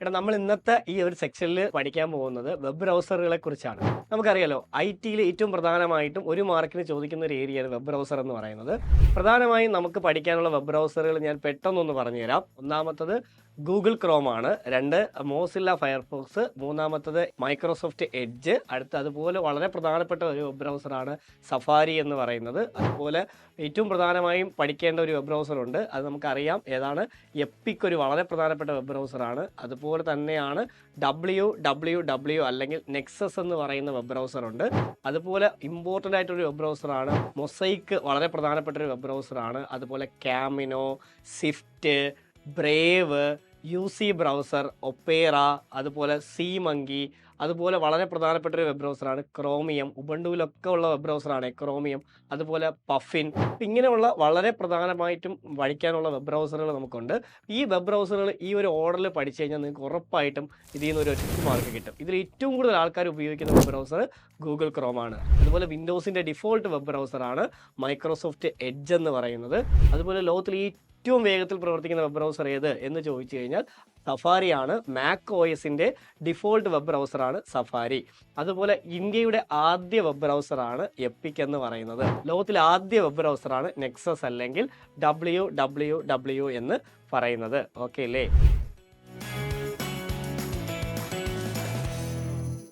എടാ നമ്മൾ ഇന്നത്തെ ഈ ഒരു സെക്ഷനിൽ പഠിക്കാൻ പോകുന്നത് വെബ് ബ്രൗസറുകളെ കുറിച്ചാണ്. നമുക്കറിയാലോ IT-യിൽ ഏറ്റവും പ്രധാനമായിട്ടും ഒരു മാർക്കിന് ചോദിക്കുന്ന ഒരു ഏരിയയാണ് വെബ് ബ്രൗസർ എന്ന് പറയുന്നത്. പ്രധാനമായും നമുക്ക് പഠിക്കാനുള്ള വെബ് ബ്രൗസറുകൾ ഞാൻ പെട്ടെന്നൊന്ന് പറഞ്ഞുതരാം. ഒന്നാമത്തത് ഗൂഗിൾ ക്രോം ആണ്, രണ്ട് മോസില്ല ഫയർഫോക്സ്, മൂന്നാമത്തത് മൈക്രോസോഫ്റ്റ് എഡ്ജ്, അടുത്ത അതുപോലെ വളരെ പ്രധാനപ്പെട്ട ഒരു വെബ് ബ്രൗസറാണ് സഫാരി എന്ന് പറയുന്നത്. അതുപോലെ ഏറ്റവും പ്രധാനമായും പഠിക്കേണ്ട ഒരു വെബ് ബ്രൗസർ ഉണ്ട്, അത് നമുക്കറിയാം ഏതാണ്, എപ്പിക് ഒരു വളരെ പ്രധാനപ്പെട്ട വെബ് ബ്രൗസറാണ്. അതുപോലെ തന്നെയാണ് www അല്ലെങ്കിൽ നെക്സസ് എന്ന് പറയുന്ന വെബ് ബ്രൗസർ ഉണ്ട്. അതുപോലെ ഇമ്പോർട്ടൻ്റ് ആയിട്ടൊരു വെബ് ബ്രൗസറാണ് മൊസൈക്ക്, വളരെ പ്രധാനപ്പെട്ട ഒരു വെബ് ബ്രൗസറാണ്. അതുപോലെ Camino, Swift, Brave, UC browser, Opera, അതുപോലെ സീമങ്കി, അതുപോലെ വളരെ പ്രധാനപ്പെട്ട ഒരു വെബ് ബ്രൗസറാണ് ക്രോമിയം. ഉബണ്ടുവിലൊക്കെ ഉള്ള വെബ് ബ്രൗസറാണ് ക്രോമിയം. അതുപോലെ പഫിൻ. ഇങ്ങനെയുള്ള വളരെ പ്രധാനമായിട്ടും പഠിക്കാനുള്ള വെബ് ബ്രൗസറുകൾ നമുക്കുണ്ട്. ഈ വെബ് ബ്രൗസറുകൾ ഈ ഒരു ഓർഡറിൽ പഠിച്ചു കഴിഞ്ഞാൽ നിങ്ങൾക്ക് ഉറപ്പായിട്ടും ഇതിൽ നിന്ന് ഒരു 8 മാർക്ക് കിട്ടും. ഇതിൽ ഏറ്റവും കൂടുതൽ ആൾക്കാർ ഉപയോഗിക്കുന്ന വെബ് ബ്രൗസർ ഗൂഗിൾ ക്രോം ആണ്. അതുപോലെ വിൻഡോസിൻ്റെ ഡിഫോൾട്ട് വെബ് ബ്രൗസറാണ് മൈക്രോസോഫ്റ്റ് എഡ്ജ് എന്ന് പറയുന്നത്. അതുപോലെ ലോകത്തിൽ ഏറ്റവും വേഗത്തിൽ പ്രവർത്തിക്കുന്ന വെബ് ബ്രൗസർ ഏത് എന്ന് ചോദിച്ചു കഴിഞ്ഞാൽ സഫാരിയാണ്. മാക് OSൻ്റെ ഡിഫോൾട്ട് വെബ് ബ്രൗസറാണ് സഫാരി. അതുപോലെ ഇന്ത്യയുടെ ആദ്യ വെബ് ബ്രൗസറാണ് എപ്പിക് എന്ന് പറയുന്നത്. ലോകത്തിലെ ആദ്യ വെബ് ബ്രൗസറാണ് നെക്സസ് അല്ലെങ്കിൽ www എന്ന് പറയുന്നത്. ഓക്കെ അല്ലേ?